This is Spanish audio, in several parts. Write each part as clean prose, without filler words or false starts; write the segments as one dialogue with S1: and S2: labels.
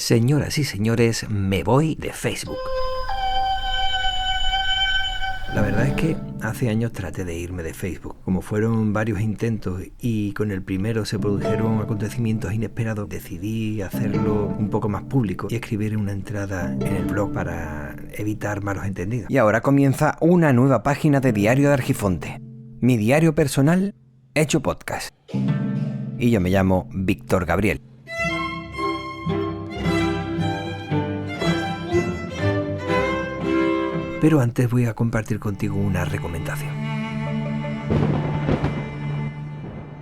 S1: Señoras y señores, me voy de Facebook. La verdad es que hace años traté de irme de Facebook. Como fueron varios intentos y con el primero se produjeron acontecimientos inesperados, decidí hacerlo un poco más público y escribir una entrada en el blog para evitar malos entendidos. Y ahora comienza una nueva página de Diario de Argifonte. Mi diario personal hecho podcast. Y yo me llamo Víctor Gabriel. Pero antes voy a compartir contigo una recomendación.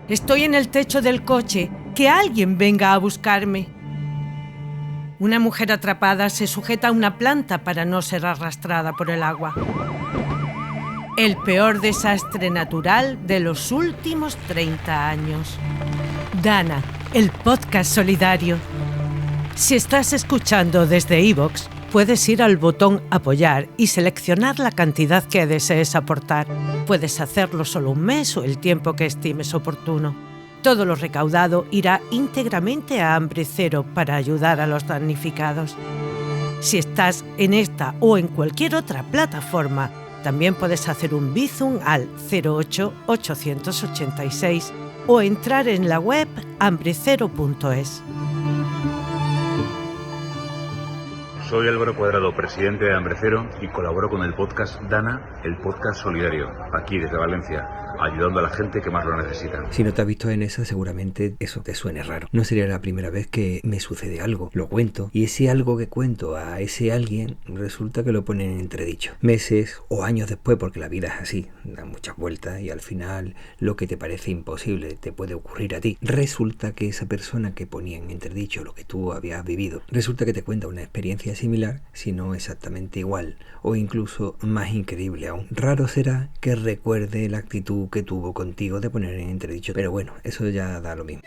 S2: Estoy en el techo del coche. Que alguien venga a buscarme. Una mujer atrapada se sujeta a una planta para no ser arrastrada por el agua. El peor desastre natural de los últimos 30 años. Dana, el podcast solidario. Si estás escuchando desde iVoox, puedes ir al botón Apoyar y seleccionar la cantidad que desees aportar. Puedes hacerlo solo un mes o el tiempo que estimes oportuno. Todo lo recaudado irá íntegramente a Hambre Cero para ayudar a los damnificados. Si estás en esta o en cualquier otra plataforma, también puedes hacer un Bizum al 08886 o entrar en la web hambrecero.es.
S3: Soy Álvaro Cuadrado, presidente de Hambre Cero, y colaboro con el podcast Dana, el podcast solidario, aquí desde Valencia, ayudando a la gente que más lo necesita.
S1: Si no te has visto en esa, seguramente eso te suene raro. No sería la primera vez que me sucede algo. Lo cuento, y ese algo que cuento a ese alguien resulta que lo ponen en entredicho. Meses o años después, porque la vida es así, da muchas vueltas y al final lo que te parece imposible te puede ocurrir a ti. Resulta que esa persona que ponía en entredicho lo que tú habías vivido, resulta que te cuenta una experiencia similar, si no exactamente igual, o incluso más increíble aún. Raro será que recuerde la actitud que tuvo contigo de poner en entredicho, pero bueno, eso ya da lo mismo.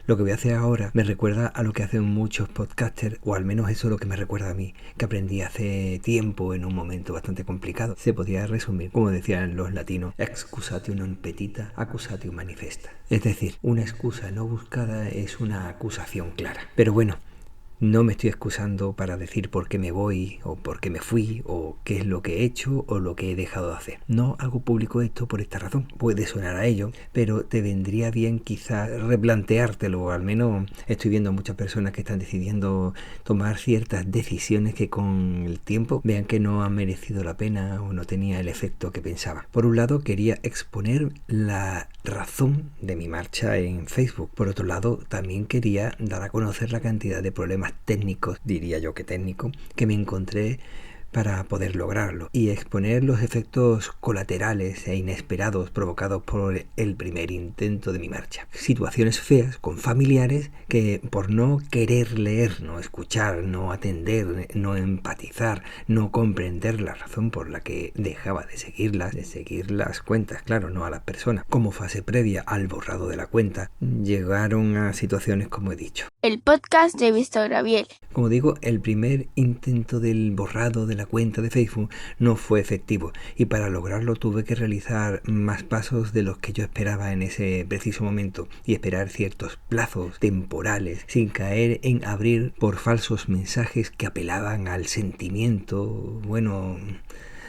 S1: Lo que voy a hacer ahora me recuerda a lo que hacen muchos podcasters, o al menos eso es lo que me recuerda a mí, que aprendí hace tiempo en un momento bastante complicado. Se podría resumir, como decían los latinos, excusatio non petita, accusatio manifesta. Es decir, una excusa no buscada es una acusación clara. Pero bueno, no me estoy excusando para decir por qué me voy, o por qué me fui, o qué es lo que he hecho, o lo que he dejado de hacer. No hago público esto por esta razón. Puede sonar a ello, pero te vendría bien quizás replanteártelo. Al menos estoy viendo a muchas personas que están decidiendo tomar ciertas decisiones que con el tiempo vean que no han merecido la pena o no tenía el efecto que pensaba. Por un lado, quería exponer la razón de mi marcha en Facebook. Por otro lado, también quería dar a conocer la cantidad de problemas técnicos, diría yo que técnico, que me encontré para poder lograrlo, y exponer los efectos colaterales e inesperados provocados por el primer intento de mi marcha. Situaciones feas con familiares que por no querer leer, no escuchar, no atender, no empatizar, no comprender la razón por la que dejaba de seguir las cuentas, claro, no a las personas, como fase previa al borrado de la cuenta, llegaron a situaciones como he dicho.
S4: El podcast de Víctor Gabriel.
S1: Como digo, el primer intento del borrado de la cuenta de Facebook no fue efectivo, y para lograrlo tuve que realizar más pasos de los que yo esperaba en ese preciso momento, y esperar ciertos plazos temporales sin caer en abrir por falsos mensajes que apelaban al sentimiento,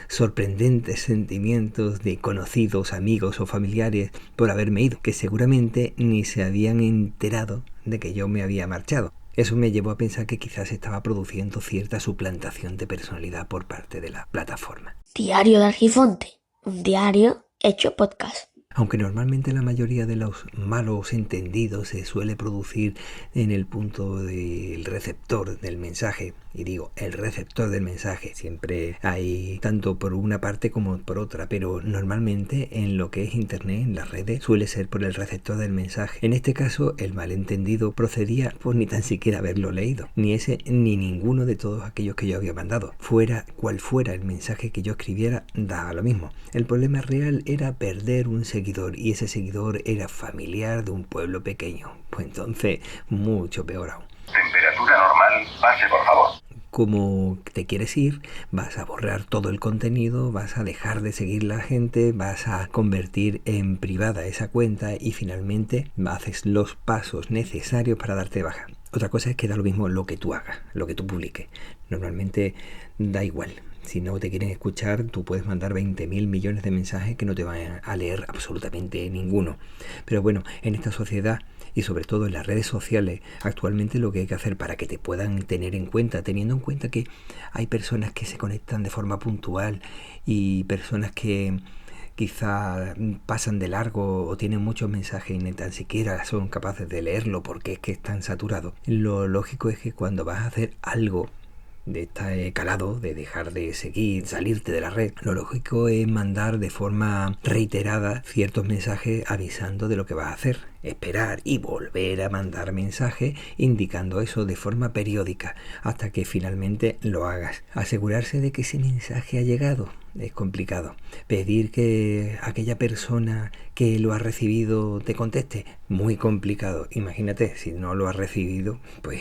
S1: sorprendentes sentimientos de conocidos, amigos o familiares por haberme ido, que seguramente ni se habían enterado de que yo me había marchado. Eso me llevó a pensar que quizás estaba produciendo cierta suplantación de personalidad por parte de la plataforma.
S4: Diario de Argifonte, un diario hecho podcast.
S1: Aunque normalmente la mayoría de los malos entendidos se suele producir en el punto del receptor del mensaje, y digo el receptor del mensaje, siempre hay tanto por una parte como por otra, pero normalmente en lo que es internet, en las redes, suele ser por el receptor del mensaje. En este caso, el malentendido procedía por ni tan siquiera haberlo leído, ni ese ni ninguno de todos aquellos que yo había mandado. Fuera cual fuera el mensaje que yo escribiera, daba lo mismo. El problema real era perder un seguidor, y ese seguidor era familiar de un pueblo pequeño. Pues entonces, mucho peor aún.
S5: Temperatura normal, pase por favor.
S1: cómo te quieres ir, vas a borrar todo el contenido, vas a dejar de seguir a la gente, vas a convertir en privada esa cuenta y finalmente haces los pasos necesarios para darte de baja. Otra cosa es que da lo mismo lo que tú hagas, lo que tú publiques. Normalmente da igual. Si no te quieren escuchar, tú puedes mandar 20.000 millones de mensajes que no te van a leer absolutamente ninguno. Pero bueno, en esta sociedad y sobre todo en las redes sociales, actualmente lo que hay que hacer para que te puedan tener en cuenta, teniendo en cuenta que hay personas que se conectan de forma puntual y personas que quizá pasan de largo o tienen muchos mensajes y ni tan siquiera son capaces de leerlo porque es que están saturados. Lo lógico es que cuando vas a hacer algo de este calado, de dejar de seguir, salirte de la red, lo lógico es mandar de forma reiterada ciertos mensajes avisando de lo que vas a hacer, esperar y volver a mandar mensajes indicando eso de forma periódica hasta que finalmente lo hagas. Asegurarse de que ese mensaje ha llegado es complicado. Pedir que aquella persona que lo ha recibido te conteste, muy complicado. Imagínate, si no lo has recibido, pues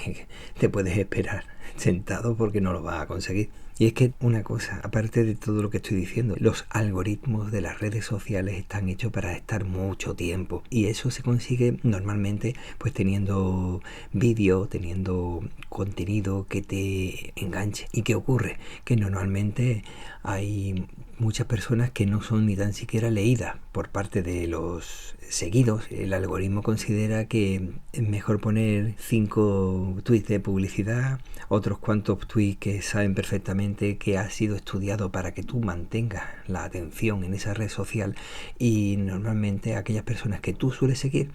S1: te puedes esperar sentado porque no lo vas a conseguir. Y es que una cosa, aparte de todo lo que estoy diciendo, los algoritmos de las redes sociales están hechos para estar mucho tiempo y eso se consigue normalmente pues teniendo vídeo, teniendo contenido que te enganche. ¿Y qué ocurre? Que normalmente hay muchas personas que no son ni tan siquiera leídas por parte de los seguidos. El algoritmo considera que es mejor poner 5 tweets de publicidad, otros cuantos tweets que saben perfectamente que ha sido estudiado para que tú mantengas la atención en esa red social, y normalmente aquellas personas que tú sueles seguir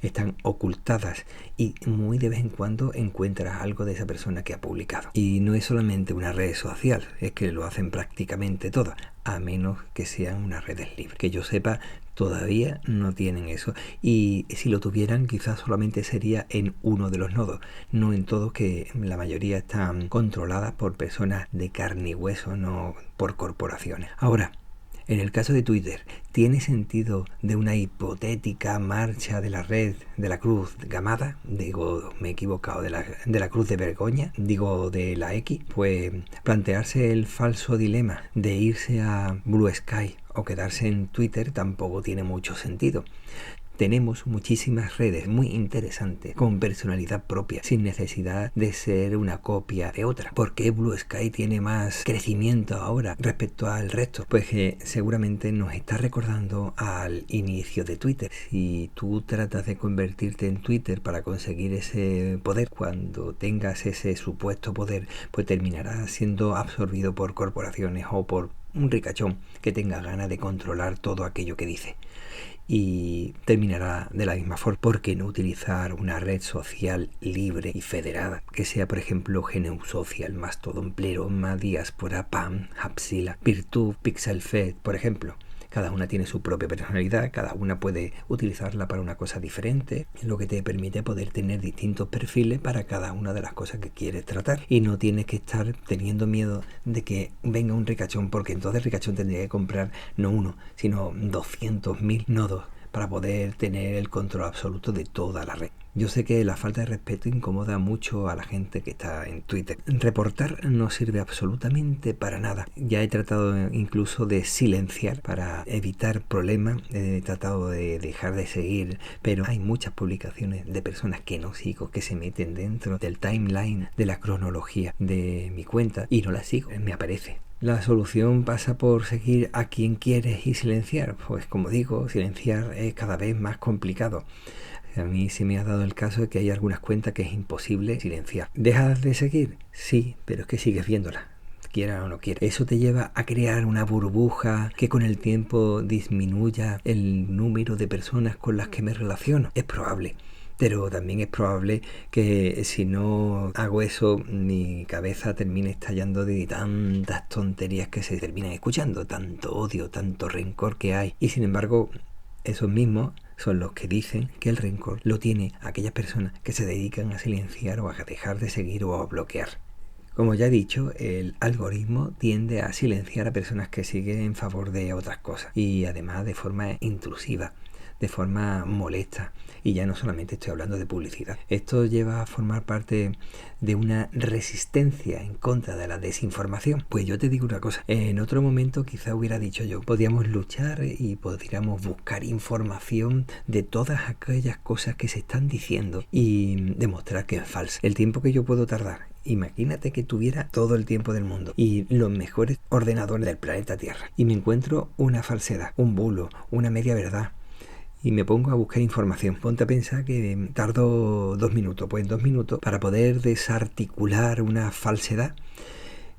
S1: están ocultadas y muy de vez en cuando encuentras algo de esa persona que ha publicado. Y no es solamente una red social, es que lo hacen prácticamente todas, a menos que sean unas redes libres. Que yo sepa, todavía no tienen eso, y si lo tuvieran quizás solamente sería en uno de los nodos, no en todos, que la mayoría están controladas por personas de carne y hueso, no por corporaciones. Ahora, en el caso de Twitter, ¿tiene sentido de una hipotética marcha de la red de la Cruz Gamada? Digo, me he equivocado, de la Cruz de Vergoña, digo de la X. Pues plantearse el falso dilema de irse a Blue Sky o quedarse en Twitter tampoco tiene mucho sentido. Tenemos muchísimas redes muy interesantes con personalidad propia, sin necesidad de ser una copia de otra. ¿Por qué Blue Sky tiene más crecimiento ahora respecto al resto? Pues que seguramente nos está recordando al inicio de Twitter. Si tú tratas de convertirte en Twitter para conseguir ese poder, cuando tengas ese supuesto poder, pues terminarás siendo absorbido por corporaciones o por un ricachón que tenga ganas de controlar todo aquello que dice. Y terminará de la misma forma. ¿Por qué no utilizar una red social libre y federada? Que sea, por ejemplo, GNU Social, Mastodon, Pleroma, Diaspora, PAM, Hapsila, Peertube, PixelFed, por ejemplo. Cada una tiene su propia personalidad, cada una puede utilizarla para una cosa diferente, lo que te permite poder tener distintos perfiles para cada una de las cosas que quieres tratar. Y no tienes que estar teniendo miedo de que venga un ricachón, porque entonces el ricachón tendría que comprar no uno, sino 200.000 nodos para poder tener el control absoluto de toda la red. Yo sé que la falta de respeto incomoda mucho a la gente que está en Twitter. Reportar no sirve absolutamente para nada. Ya he tratado incluso de silenciar para evitar problemas. He tratado de dejar de seguir, pero hay muchas publicaciones de personas que no sigo, que se meten dentro del timeline de la cronología de mi cuenta y no la sigo, me aparece. ¿La solución pasa por seguir a quien quieres y silenciar? Pues como digo, silenciar es cada vez más complicado. A mí sí me ha dado el caso de que hay algunas cuentas que es imposible silenciar. ¿Dejas de seguir? Sí, pero es que sigues viéndolas, quiera o no quiera. Eso te lleva a crear una burbuja que con el tiempo disminuya el número de personas con las que me relaciono. Es probable. Pero también es probable que si no hago eso, mi cabeza termine estallando de tantas tonterías que se terminan escuchando, tanto odio, tanto rencor que hay. Y sin embargo, esos mismos son los que dicen que el rencor lo tiene aquellas personas que se dedican a silenciar o a dejar de seguir o a bloquear. Como ya he dicho, el algoritmo tiende a silenciar a personas que siguen en favor de otras cosas y además de forma intrusiva. de forma molesta. Y ya no solamente estoy hablando de publicidad. Esto lleva a formar parte de una resistencia en contra de la desinformación. Pues yo te digo una cosa, en otro momento quizá hubiera dicho yo, podríamos luchar y podríamos buscar información de todas aquellas cosas que se están diciendo y demostrar que es falso. El tiempo que yo puedo tardar, imagínate que tuviera todo el tiempo del mundo y los mejores ordenadores del planeta Tierra y me encuentro una falsedad, un bulo, una media verdad y me pongo a buscar información. Ponte a pensar que tardo 2 minutos. Pues en 2 minutos, para poder desarticular una falsedad,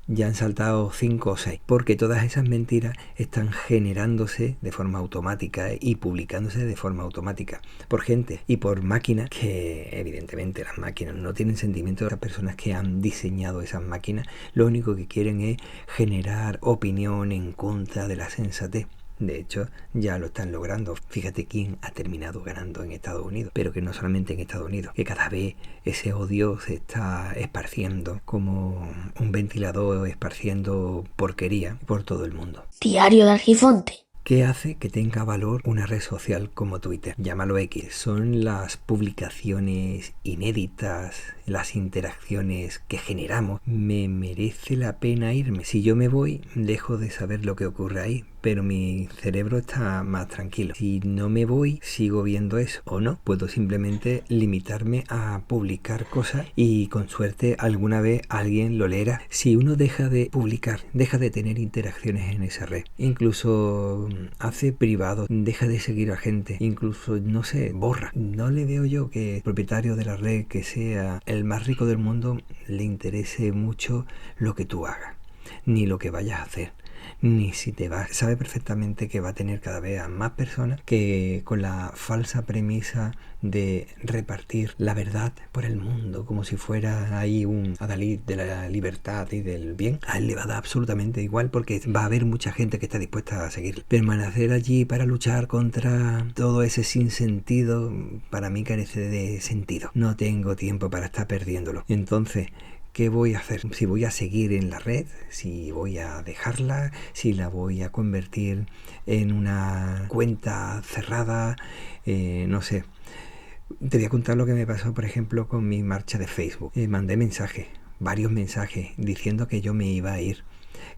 S1: ya han saltado 5 o 6, porque todas esas mentiras están generándose de forma automática y publicándose de forma automática por gente y por máquinas que evidentemente las máquinas no tienen sentimiento. Las personas que han diseñado esas máquinas lo único que quieren es generar opinión en contra de la sensatez. De hecho, ya lo están logrando. Fíjate quién ha terminado ganando en Estados Unidos, pero que no solamente en Estados Unidos, que cada vez ese odio se está esparciendo como un ventilador esparciendo porquería por todo el mundo.
S4: Diario de Argifonte.
S1: ¿Qué hace que tenga valor una red social como Twitter? Llámalo X. Son las publicaciones inéditas, las interacciones que generamos. ¿Me merece la pena irme? Si yo me voy, dejo de saber lo que ocurre ahí, pero mi cerebro está más tranquilo. Si no me voy, sigo viendo eso. O no, puedo simplemente limitarme a publicar cosas y con suerte alguna vez alguien lo leerá. Si uno deja de publicar, deja de tener interacciones en esa red, incluso hace privado, deja de seguir a gente, incluso, no sé, borra. No le veo yo que el propietario de la red, que sea el más rico del mundo, le interese mucho lo que tú hagas, ni lo que vayas a hacer, ni si te vas. Sabe perfectamente que va a tener cada vez a más personas que con la falsa premisa de repartir la verdad por el mundo, como si fuera ahí un adalid de la libertad y del bien, a él le va a dar absolutamente igual, porque va a haber mucha gente que está dispuesta a seguir. Permanecer allí para luchar contra todo ese sinsentido, para mí carece de sentido. No tengo tiempo para estar perdiéndolo. Entonces, ¿qué voy a hacer? Si voy a seguir en la red, si voy a dejarla, si la voy a convertir en una cuenta cerrada, no sé. Te voy a contar lo que me pasó, por ejemplo, con mi marcha de Facebook. Mandé mensajes, varios mensajes, diciendo que yo me iba a ir,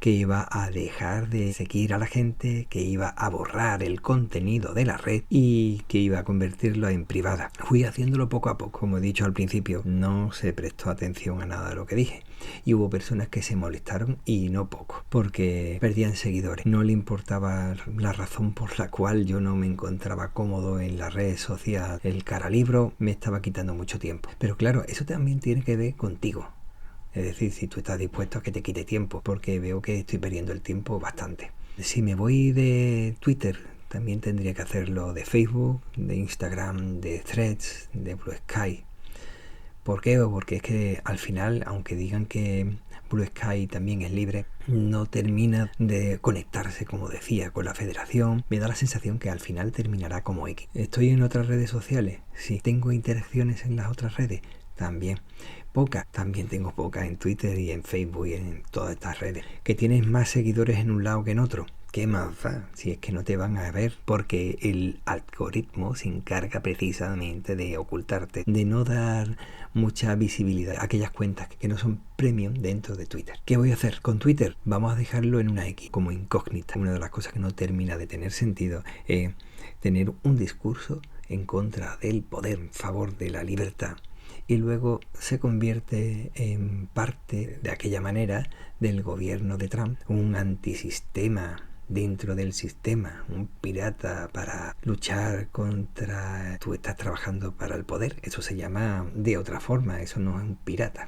S1: que iba a dejar de seguir a la gente, que iba a borrar el contenido de la red y que iba a convertirlo en privada. Fui haciéndolo poco a poco, como he dicho al principio, no se prestó atención a nada de lo que dije. Y hubo personas que se molestaron y no poco, porque perdían seguidores. No le importaba la razón por la cual yo no me encontraba cómodo en la red social. El caralibro me estaba quitando mucho tiempo. Pero claro, eso también tiene que ver contigo. Es decir, si tú estás dispuesto a que te quite tiempo, porque veo que estoy perdiendo el tiempo bastante. Si me voy de Twitter, también tendría que hacerlo de Facebook, de Instagram, de Threads, de Blue Sky. ¿Por qué? Porque es que al final, aunque digan que Blue Sky también es libre, no termina de conectarse, como decía, con la federación. Me da la sensación que al final terminará como X. ¿Estoy en otras redes sociales? Sí. ¿Tengo interacciones en las otras redes? También. Pocas, también tengo pocas en Twitter y en Facebook y en todas estas redes. ¿Que tienes más seguidores en un lado que en otro? ¿Qué más da? Si es que no te van a ver, porque el algoritmo se encarga precisamente de ocultarte, de no dar mucha visibilidad a aquellas cuentas que no son premium dentro de Twitter. ¿Qué voy a hacer con Twitter? Vamos a dejarlo en una X, como incógnita. Una de las cosas que no termina de tener sentido es tener un discurso en contra del poder, en favor de la libertad, y luego se convierte en parte de aquella manera del gobierno de Trump, un antisistema dentro del sistema, un pirata para luchar contra... Tú estás trabajando para el poder, eso se llama de otra forma, eso no es un pirata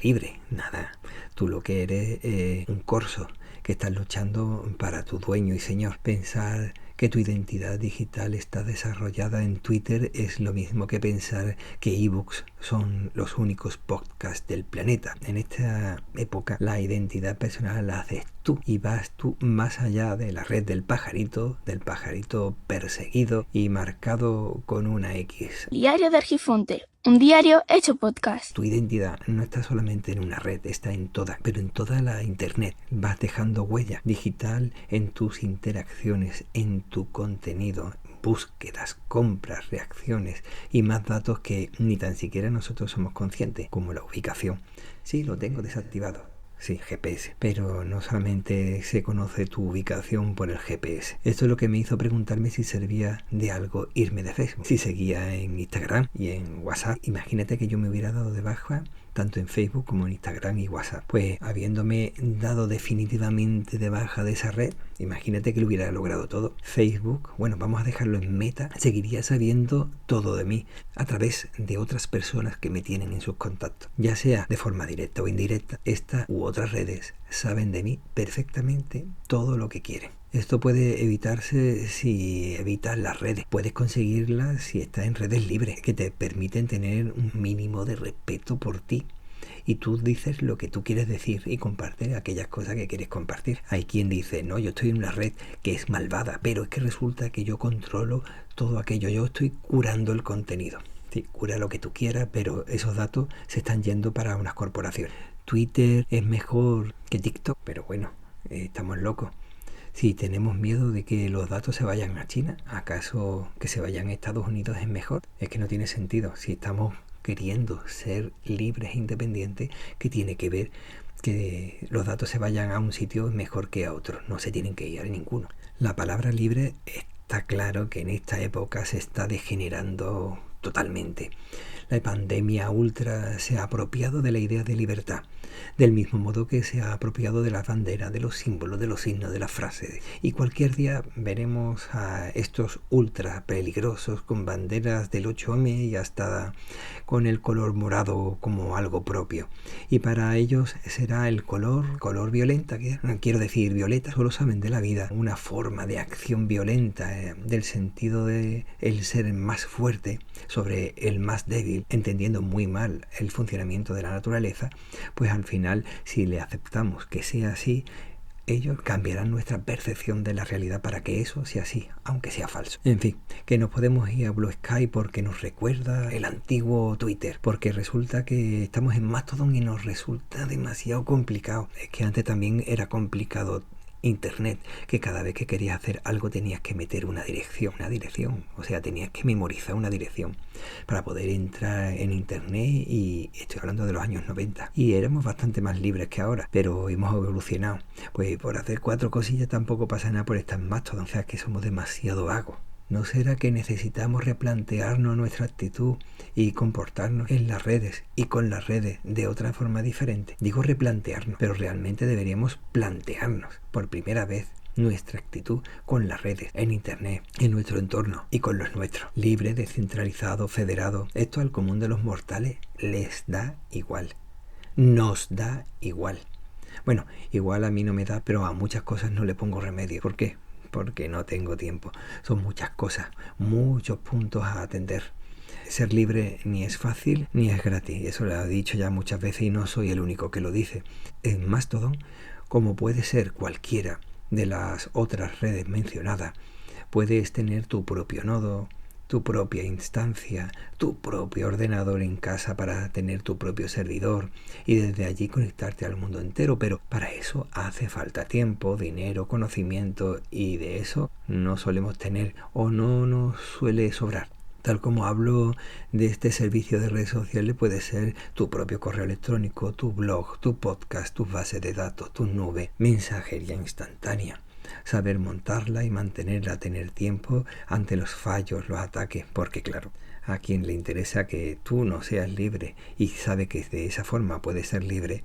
S1: libre, nada. Tú lo que eres es un corso que estás luchando para tu dueño y señor. Pensar que tu identidad digital está desarrollada en Twitter es lo mismo que pensar que ebooks son los únicos podcasts del planeta. En esta época la identidad personal la haces tú y vas tú más allá de la red del pajarito perseguido y marcado con una X.
S5: Diario de Argifonte, un diario hecho podcast.
S1: Tu identidad no está solamente en una red, está en toda, pero en toda la internet. Vas dejando huella digital en tus interacciones, en tu contenido. búsquedas, compras, reacciones y más datos que ni tan siquiera nosotros somos conscientes, como la ubicación. Sí, lo tengo desactivado. Sí, GPS. Pero no solamente se conoce tu ubicación por el GPS. Esto es lo que me hizo preguntarme si servía de algo irme de Facebook. Si seguía en Instagram y en WhatsApp. Imagínate que yo me hubiera dado de baja tanto en Facebook como en Instagram y WhatsApp. Pues habiéndome dado definitivamente de baja de esa red, imagínate que lo hubiera logrado todo. Facebook, bueno, vamos a dejarlo en meta, seguiría sabiendo todo de mí a través de otras personas que me tienen en sus contactos. Ya sea de forma directa o indirecta, esta u otras redes saben de mí perfectamente todo lo que quieren. Esto puede evitarse si evitas las redes. Puedes conseguirlas si estás en redes libres, que te permiten tener un mínimo de respeto por ti. Y tú dices lo que tú quieres decir y compartes aquellas cosas que quieres compartir. Hay quien dice, no, yo estoy en una red que es malvada, pero es que resulta que yo controlo todo aquello. Yo estoy curando el contenido. Sí, cura lo que tú quieras, pero esos datos se están yendo para unas corporaciones. Twitter es mejor que TikTok, pero bueno, estamos locos. Si tenemos miedo de que los datos se vayan a China, ¿acaso que se vayan a Estados Unidos es mejor? Es que no tiene sentido. Si estamos queriendo ser libres e independientes, ¿qué tiene que ver que los datos se vayan a un sitio mejor que a otro? No se tienen que ir a ninguno. La palabra libre está claro que en esta época se está degenerando totalmente. La pandemia ultra se ha apropiado de la idea de libertad, del mismo modo que se ha apropiado de las banderas, de los símbolos, de los signos, de las frases. Y cualquier día veremos a estos ultra peligrosos con banderas del 8M y hasta con el color morado como algo propio. Y para ellos será el color violenta, que quiero decir violeta, solo saben de la vida una forma de acción violenta, del sentido de el ser más fuerte sobre el más débil, entendiendo muy mal el funcionamiento de la naturaleza. Pues al final, si le aceptamos que sea así, ellos cambiarán nuestra percepción de la realidad para que eso sea así, aunque sea falso. En fin, que nos podemos ir a Blue Sky porque nos recuerda el antiguo Twitter, porque resulta que estamos en Mastodon y nos resulta demasiado complicado. Es que antes también era complicado Internet, que cada vez que querías hacer algo tenías que meter una dirección, o sea, tenías que memorizar una dirección para poder entrar en Internet, y estoy hablando de los años 90, y éramos bastante más libres que ahora, pero hemos evolucionado. Pues por hacer 4 cosillas tampoco pasa nada por estar en Mastodon, o sea, que somos demasiado vagos. ¿No será que necesitamos replantearnos nuestra actitud y comportarnos en las redes y con las redes de otra forma diferente? Digo replantearnos, pero realmente deberíamos plantearnos por primera vez nuestra actitud con las redes, en Internet, en nuestro entorno y con los nuestros. Libre, descentralizado, federado. Esto al común de los mortales les da igual. Nos da igual. Bueno, igual a mí no me da, pero a muchas cosas no le pongo remedio. ¿Por qué? Porque no tengo tiempo. Son muchas cosas, muchos puntos a atender. Ser libre ni es fácil ni es gratis. Eso lo he dicho ya muchas veces y no soy el único que lo dice. En Mastodon, como puede ser cualquiera de las otras redes mencionadas, puedes tener tu propio nodo, tu propia instancia, tu propio ordenador en casa para tener tu propio servidor y desde allí conectarte al mundo entero, pero para eso hace falta tiempo, dinero, conocimiento, y de eso no solemos tener o no nos suele sobrar. Tal como hablo de este servicio de redes sociales, puede ser tu propio correo electrónico, tu blog, tu podcast, tus bases de datos, tu nube, mensajería instantánea. Saber montarla y mantenerla, tener tiempo ante los fallos, los ataques, porque claro, a quien le interesa que tú no seas libre y sabe que de esa forma puede ser libre,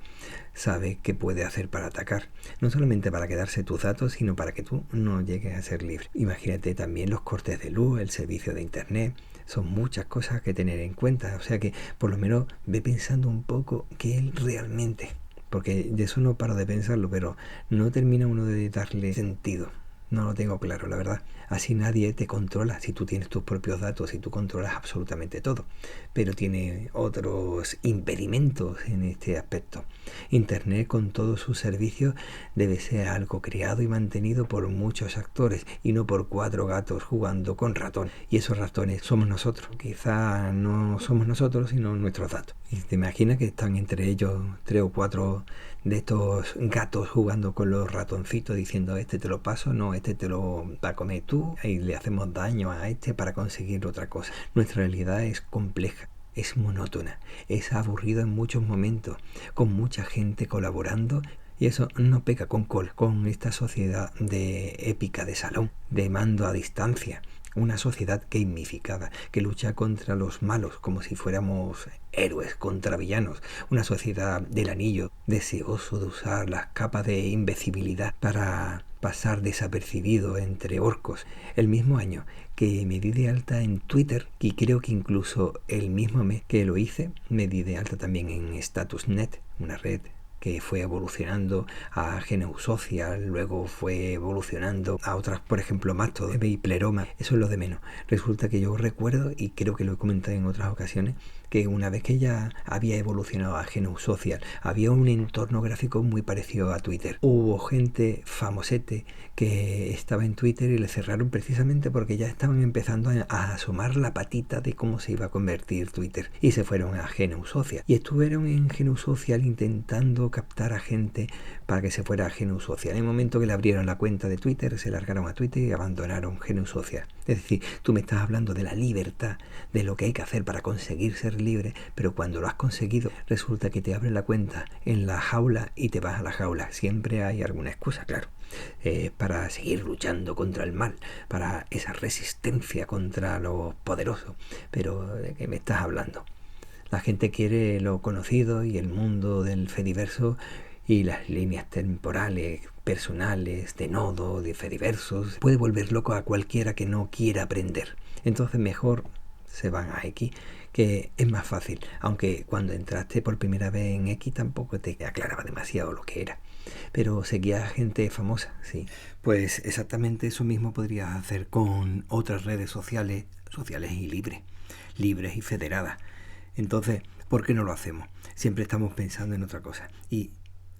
S1: sabe qué puede hacer para atacar, no solamente para quedarse tus datos, sino para que tú no llegues a ser libre. Imagínate también los cortes de luz, el servicio de internet. Son muchas cosas que tener en cuenta, o sea que por lo menos ve pensando un poco que él realmente, porque de eso no paro de pensarlo, pero no termina uno de darle sentido. No lo tengo claro, la verdad. Así nadie te controla si tú tienes tus propios datos y tú controlas absolutamente todo. Pero tiene otros impedimentos en este aspecto. Internet, con todos sus servicios, debe ser algo creado y mantenido por muchos actores y no por 4 gatos jugando con ratones. Y esos ratones somos nosotros. Quizá no somos nosotros, sino nuestros datos. Y te imaginas que están entre ellos 3 o 4 de estos gatos jugando con los ratoncitos diciendo este te lo paso, no, este te lo vas a comer tú y le hacemos daño a este para conseguir otra cosa. Nuestra realidad es compleja, es monótona, es aburrido en muchos momentos, con mucha gente colaborando. Y eso no peca con esta sociedad de épica de salón, de mando a distancia. Una sociedad gamificada, que lucha contra los malos como si fuéramos héroes contra villanos. Una sociedad del anillo, deseoso de usar las capas de invencibilidad para pasar desapercibido entre orcos. El mismo año que me di de alta en Twitter, y creo que incluso el mismo mes que lo hice, me di de alta también en Status.net, una red que fue evolucionando a GNU Social, luego fue evolucionando a otras, por ejemplo, Mastodon y Pleroma. Eso es lo de menos. Resulta que yo recuerdo, y creo que lo he comentado en otras ocasiones, que una vez que ya había evolucionado a GNU Social, había un entorno gráfico muy parecido a Twitter. Hubo gente famosete que estaba en Twitter y le cerraron precisamente porque ya estaban empezando a asomar la patita de cómo se iba a convertir Twitter, y se fueron a GNU Social. Y estuvieron en GNU Social intentando captar a gente para que se fuera a GNU Social. En el momento que le abrieron la cuenta de Twitter, se largaron a Twitter y abandonaron GNU Social. Es decir, tú me estás hablando de la libertad, de lo que hay que hacer para conseguir ser libre, pero cuando lo has conseguido, resulta que te abren la cuenta en la jaula y te vas a la jaula. Siempre hay alguna excusa, claro. Para seguir luchando contra el mal, para esa resistencia contra lo poderoso. Pero ¿de qué me estás hablando? La gente quiere lo conocido y el mundo del Fediverso y las líneas temporales, personales, de nodo, de Fediversos. Puede volver loco a cualquiera que no quiera aprender. Entonces mejor se van a X, que es más fácil. Aunque cuando entraste por primera vez en X tampoco te aclaraba demasiado lo que era. Pero seguía gente famosa, sí. Pues exactamente eso mismo podrías hacer con otras redes sociales y libres y federadas. Entonces, ¿por qué no lo hacemos? Siempre estamos pensando en otra cosa. Y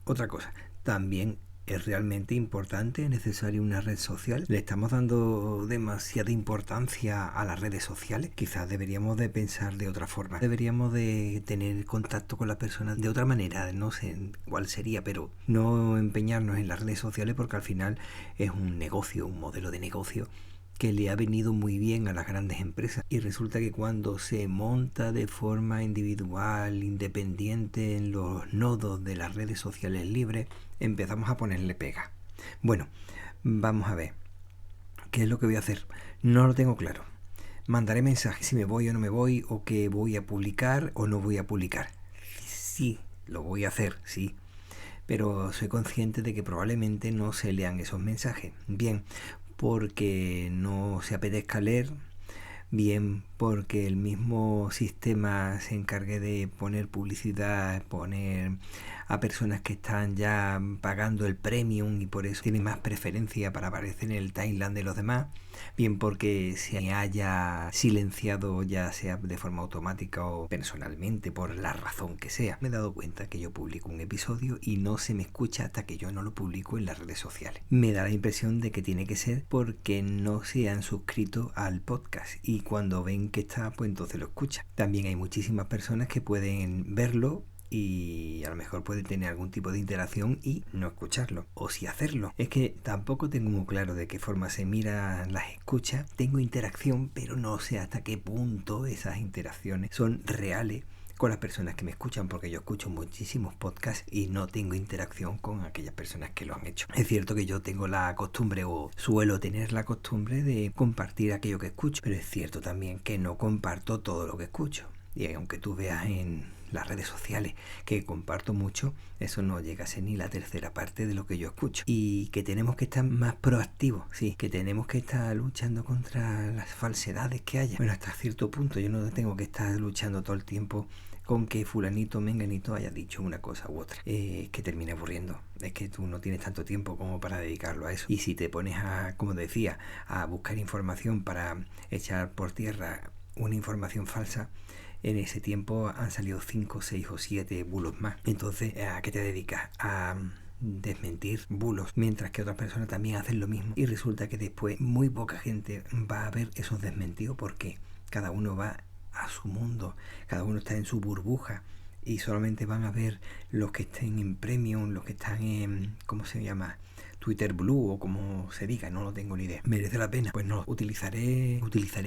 S1: otra cosa, también es realmente importante, necesaria una red social. ¿Le estamos dando demasiada importancia a las redes sociales? Quizás deberíamos de pensar de otra forma. Deberíamos de tener contacto con las personas de otra manera. No sé cuál sería, pero no empeñarnos en las redes sociales, porque al final es un negocio, un modelo de negocio que le ha venido muy bien a las grandes empresas, y resulta que cuando se monta de forma individual, independiente en los nodos de las redes sociales libres, empezamos a ponerle pega. Bueno, vamos a ver qué es lo que voy a hacer. No lo tengo claro. Mandaré mensajes si me voy o no me voy, o que voy a publicar o no voy a publicar. Sí, lo voy a hacer, sí, pero soy consciente de que probablemente no se lean esos mensajes. Bien, porque no se apetezca leer, bien porque el mismo sistema se encargue de poner publicidad, poner a personas que están ya pagando el premium y por eso tiene más preferencia para aparecer en el timeline de los demás, bien porque se haya silenciado, ya sea de forma automática o personalmente, por la razón que sea. Me he dado cuenta que yo publico un episodio y no se me escucha hasta que yo no lo publico en las redes sociales. Me da la impresión de que tiene que ser porque no se han suscrito al podcast, y cuando ven que está, pues entonces lo escuchan. También hay muchísimas personas que pueden verlo y a lo mejor puede tener algún tipo de interacción y no escucharlo, o sí hacerlo. Es que tampoco tengo muy claro de qué forma se mira las escuchas. Tengo interacción, pero no sé hasta qué punto esas interacciones son reales con las personas que me escuchan, porque yo escucho muchísimos podcasts y no tengo interacción con aquellas personas que lo han hecho. Es cierto que yo tengo la costumbre, o suelo tener la costumbre, de compartir aquello que escucho, pero es cierto también que no comparto todo lo que escucho. Y aunque tú veas en las redes sociales que comparto mucho, eso no llega a ser ni la tercera parte de lo que yo escucho. Y que tenemos que estar más proactivos, sí, que tenemos que estar luchando contra las falsedades que haya. Bueno, hasta cierto punto. Yo no tengo que estar luchando todo el tiempo con que fulanito, menganito haya dicho una cosa u otra, que termine aburriendo. Es que tú no tienes tanto tiempo como para dedicarlo a eso. Y si te pones a, como decía, a buscar información para echar por tierra una información falsa, en ese tiempo han salido 5, 6 o 7 bulos más. Entonces, ¿a qué te dedicas? A desmentir bulos, mientras que otras personas también hacen lo mismo. Y resulta que después muy poca gente va a ver esos desmentidos, porque cada uno va a su mundo, cada uno está en su burbuja, y solamente van a ver los que estén en premium, los que están en, ¿cómo se llama?, Twitter Blue o como se diga, no lo tengo ni idea. ¿Merece la pena? Pues no, utilizaré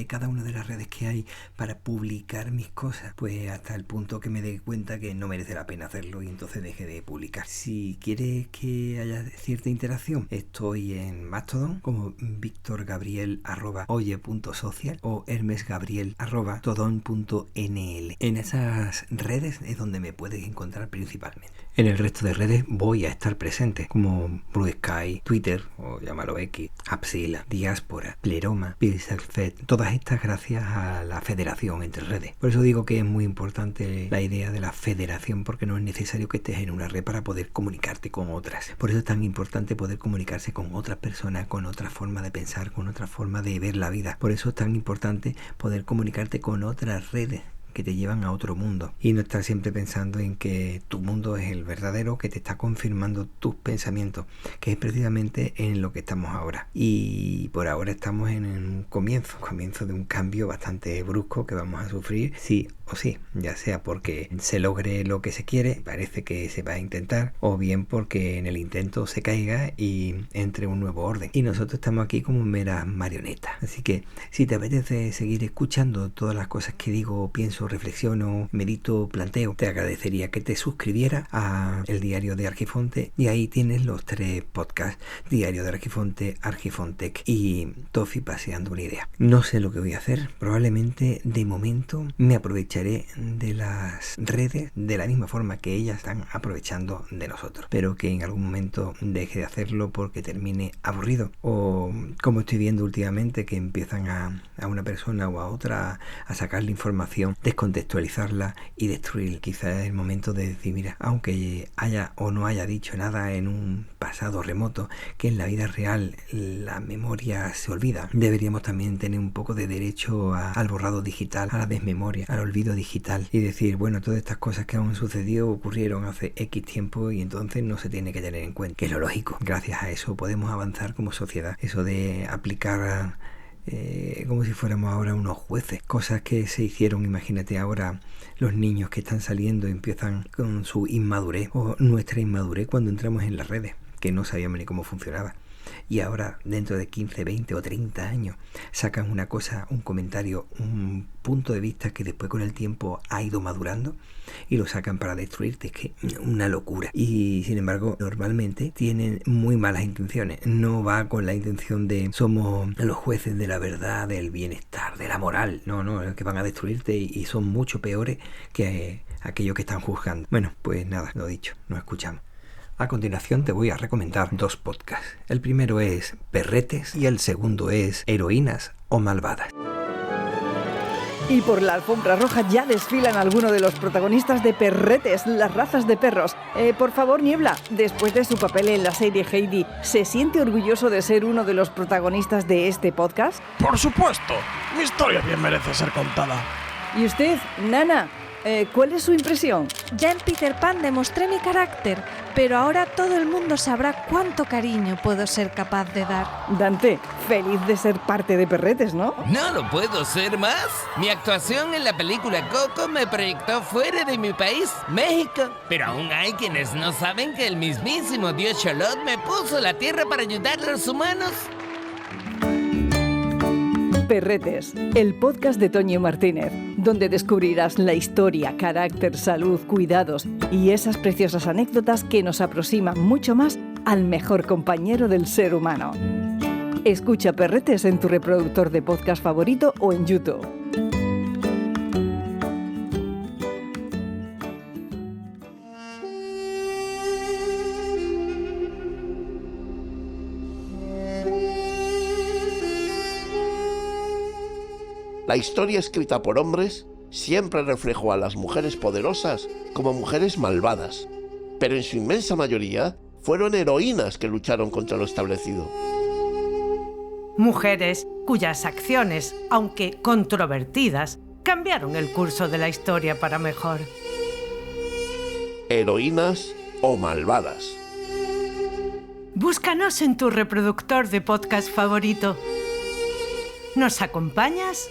S1: cada una de las redes que hay para publicar mis cosas, pues hasta el punto que me dé cuenta que no merece la pena hacerlo y entonces deje de publicar. Si quieres que haya cierta interacción, estoy en Mastodon como victorgabriel@oye.social o hermesgabriel@todon.nl. En esas redes es donde me puedes encontrar principalmente. En el resto de redes voy a estar presente, como Blue Sky, Twitter, o llámalo X, Apsila, Diáspora, Pleroma, Pixelfed, todas estas gracias a la federación entre redes. Por eso digo que es muy importante la idea de la federación, porque no es necesario que estés en una red para poder comunicarte con otras. Por eso es tan importante poder comunicarse con otras personas, con otra forma de pensar, con otra forma de ver la vida. Por eso es tan importante poder comunicarte con otras redes que te llevan a otro mundo y no estar siempre pensando en que tu mundo es el verdadero, que te está confirmando tus pensamientos, que es precisamente en lo que estamos ahora. Y por ahora estamos en un comienzo de un cambio bastante brusco que vamos a sufrir sí o sí, ya sea porque se logre lo que se quiere, parece que se va a intentar, o bien porque en el intento se caiga y entre un nuevo orden. Y nosotros estamos aquí como meras marionetas. Así que si te apetece seguir escuchando todas las cosas que digo, pienso, reflexiono, medito, planteo, te agradecería que te suscribieras a El Diario de Argifonte, y ahí tienes los 3 podcasts: Diario de Argifonte, Argifontec y Tofi Paseando una Idea. No sé lo que voy a hacer, probablemente de momento me aprovecharé de las redes de la misma forma que ellas están aprovechando de nosotros, pero que en algún momento deje de hacerlo porque termine aburrido, o como estoy viendo últimamente que empiezan a una persona o a otra a sacarle información, descontextualizarla y destruir. Quizás es el momento de decir, mira, aunque haya o no haya dicho nada en un pasado remoto, que en la vida real la memoria se olvida, deberíamos también tener un poco de derecho al borrado digital, a la desmemoria, al olvido digital, y decir, bueno, todas estas cosas que han sucedido ocurrieron hace X tiempo y entonces no se tiene que tener en cuenta, que es lo lógico. Gracias a eso podemos avanzar como sociedad. Eso de aplicar como si fuéramos ahora unos jueces, cosas que se hicieron, imagínate ahora los niños que están saliendo y empiezan con su inmadurez, o nuestra inmadurez cuando entramos en las redes, que no sabíamos ni cómo funcionaba. Y ahora, dentro de 15, 20 o 30 años, sacan una cosa, un comentario, un punto de vista que después con el tiempo ha ido madurando y lo sacan para destruirte. Es que una locura. Y sin embargo, normalmente tienen muy malas intenciones. No va con la intención de somos los jueces de la verdad, del bienestar, de la moral. No, es que van a destruirte y son mucho peores que aquellos que están juzgando. Bueno, pues nada, lo dicho, nos escuchamos. A continuación te voy a recomendar 2 podcasts. El primero es Perretes y el segundo es Heroínas o Malvadas.
S6: Y por la alfombra roja ya desfilan algunos de los protagonistas de Perretes, las razas de perros. Por favor, Niebla, después de su papel en la serie Heidi, ¿se siente orgulloso de ser uno de los protagonistas de este podcast?
S7: Por supuesto, mi historia bien merece ser contada.
S6: ¿Y usted, Nana? ¿Cuál es su impresión?
S8: Ya en Peter Pan demostré mi carácter, pero ahora todo el mundo sabrá cuánto cariño puedo ser capaz de dar.
S6: Dante, feliz de ser parte de Perretes, ¿no?
S9: No lo puedo ser más. Mi actuación en la película Coco me proyectó fuera de mi país, México. Pero aún hay quienes no saben que el mismísimo Dios Cholot me puso la tierra para ayudar a los humanos.
S6: Perretes, el podcast de Toño Martínez, donde descubrirás la historia, carácter, salud, cuidados y esas preciosas anécdotas que nos aproximan mucho más al mejor compañero del ser humano. Escucha Perretes en tu reproductor de podcast favorito o en YouTube.
S10: La historia escrita por hombres siempre reflejó a las mujeres poderosas como mujeres malvadas, pero en su inmensa mayoría fueron heroínas que lucharon contra lo establecido.
S2: Mujeres cuyas acciones, aunque controvertidas, cambiaron el curso de la historia para mejor.
S10: Heroínas o malvadas.
S2: Búscanos en tu reproductor de podcast favorito. ¿Nos acompañas?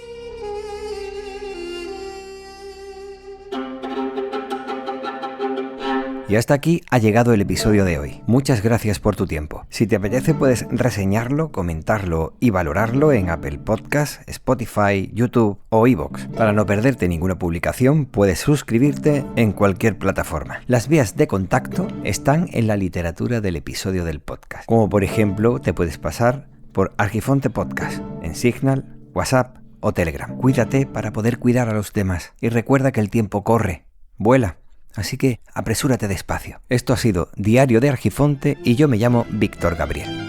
S1: Y Y hasta aquí ha llegado el episodio de hoy. Muchas gracias por tu tiempo. Si te apetece puedes reseñarlo, comentarlo y valorarlo en Apple Podcasts, Spotify, YouTube o iVoox. Para no perderte ninguna publicación puedes suscribirte en cualquier plataforma. Las vías de contacto están en la literatura del episodio del podcast. Como por ejemplo te puedes pasar por Argifonte Podcast en Signal, WhatsApp o Telegram. Cuídate para poder cuidar a los demás y recuerda que el tiempo corre, vuela. Así que apresúrate despacio. Esto ha sido Diario de Argifonte y yo me llamo Víctor Gabriel.